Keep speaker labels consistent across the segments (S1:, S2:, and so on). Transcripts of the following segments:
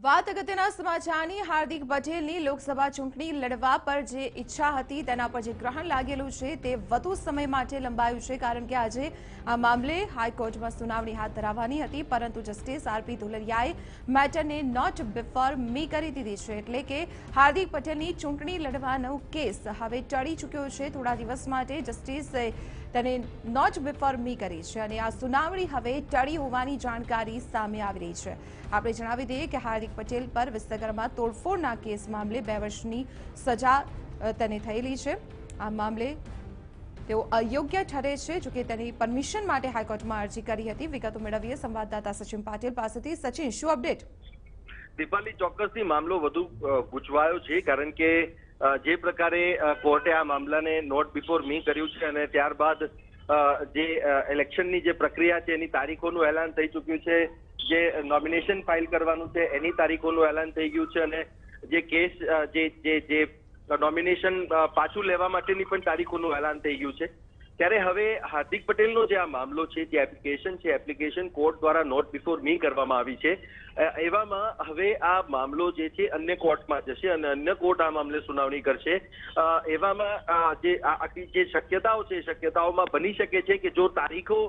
S1: વાત અગત્યના સમાચારની હાર્દિક પટેલની લોકસભા ચૂંટણી લડવા પર જે ઈચ્છા હતી તેના પર જે ગ્રહણ લાગેલું છે તે વધુ સમય માટે લંબાયું છે કારણ કે આજે આ મામલે હાઈકોર્ટમાં સુનાવણી હાથ ધરાવવાની હતી પરંતુ જસ્ટિસ આરપી ધુલરિયાએ મેટરને નોટ બિફોર મી કરી દીધી છે એટલે કે હાર્દિક પટેલની ચૂંટણી લડવાનો કેસ હવે ટળી ચૂક્યો છે। થોડા દિવસ માટે જસ્ટિસે તેને નોટ બિફોર મી કરી છે અને આ સુનાવણી હવે ટળી હોવાની જાણકારી સામે આવી રહી છે। આપણે જણાવી દઈએ કે હાર્દિક પટેલ પર વિશ્વકર્મા તોડફોડના કેસ મામલે 2 વર્ષની સજા તેને થયેલી છે। આ મામલે તેઓ અયોગ્ય ઠરે છે જો કે તેની પરમિશન માટે હાઈકોર્ટમાં અરજી કરી હતી। વિગતો મેળવીએ સંવાદદાતા સચિન પાટીલ પાસેથી। સચિન, શું અપડેટ?
S2: દીપાલી, ચોક્કસથી મામલો વધુ ગૂંચવાયો છે કારણ કે જે પ્રકારે કોર્ટે આ મામલાને નોટ બિફોર મી કર્યું છે અને ત્યારબાદ જે ઇલેક્શનની જે પ્રક્રિયા છે એની તારીખોનું એલાન થઈ ચૂક્યું છે, જે નોમિનેશન ફાઇલ કરવાનું છે એની તારીખોનું એલાન થઈ ગયું છે અને જે કેસ જે નોમિનેશન પાછું લેવા માટેની પણ તારીખોનું એલાન થઈ ગયું છે। ત્યારે હવે હાર્દિક પટેલનો જે આ મામલો છે, જે એપ્લિકેશન કોર્ટ દ્વારા નોટ બિફોર મી કરવામાં આવી છે, એવામાં હવે આ મામલો જે છે અન્ય કોર્ટમાં જશે અને અન્ય કોર્ટ આ મામલે સુનાવણી કરશે। એવામાં જે શક્યતાઓ છે, શક્યતાઓમાં બની શકે છે કે જો તારીખો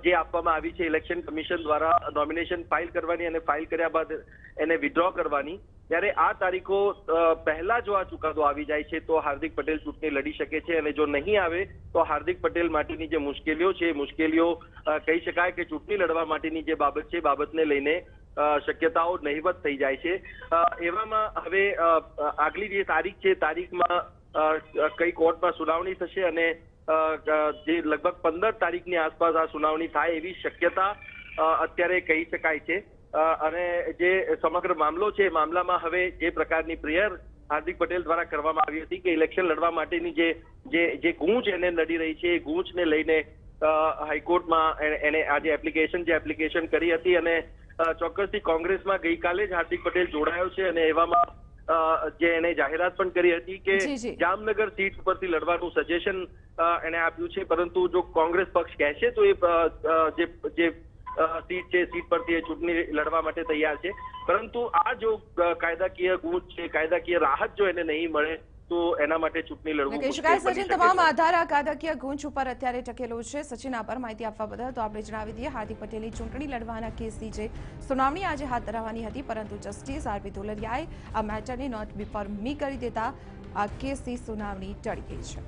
S2: જે આપવામાં આવી છે ઇલેક્શન કમિશન દ્વારા નોમિનેશન ફાઇલ કરવાની અને ફાઇલ કર્યા બાદ એને વિથડ્રો કરવાની, ત્યારે આ તારીખો પહેલા જો આ ચુકાદો આવી જાય છે તો હાર્દિક પટેલ ચૂંટણી લડી શકે છે અને જો નહીં આવે તો હાર્દિક પટેલ માટેની જે મુશ્કેલીઓ છે, મુશ્કેલીઓ કહી શકાય કે ચૂંટણી લડવા માટેની જે બાબત છે, બાબતને લઈને શક્યતાઓ નહીવત થઈ જાય છે। એવામાં હવે આગલી જે તારીખ છે, તારીખમાં કઈ કોર્ટમાં સુનાવણી થશે અને જે લગભગ 15 તારીખની આસપાસ આ સુનાવણી થાય એવી શક્યતા અત્યારે કહી શકાય છે। અને જે સમગ્ર મામલો છે, મામલામાં હવે જે પ્રકારની પ્રેયર હાર્દિક પટેલ દ્વારા કરવામાં આવી હતી કે ઇલેક્શન લડવા માટેની જે ગૂંચ એને નડી રહી છે, એ ગૂંચને લઈને હાઈકોર્ટમાં એને આજે એપ્લિકેશન કરી હતી અને ચોક્કસથી કોંગ્રેસમાં ગઈકાલે જ હાર્દિક પટેલ જોડાયો છે અને એવામાં જે એને જાહેરાત પણ કરી હતી કે જામનગર સીટ પરથી લડવાનું સજેશન એને આપ્યું છે, પરંતુ જો કોંગ્રેસ પક્ષ કહેશે તો એ જે સીટ છે, સીટ પરથી એ ચૂંટણી લડવા માટે તૈયાર છે। પરંતુ આ જો કાયદાકીય ગૂંચ છે, કાયદાકીય રાહત જો એને નહીં મળે તો એના માટે ચૂંટણી લડવું
S1: કહી શકાય। સચિન, તમામ આધાર આ કાયદાકીય ગૂંચ ઉપર અત્યારે ટકેલો છે। સચિન, આભાર માહિતી આપવા બદલ। તો આપણે જણાવી દઈએ હાર્દિક પટેલની ચૂંટણી લડવાના કેસની જે સુનાવણી આજે હાથ ધરાવવાની હતી પરંતુ જસ્ટિસ આરપી ધુલરિયાએ આ મેટરને નોટ બિફોર મી કરી દેતા આ કેસની સુનાવણી ટળી ગઈ છે।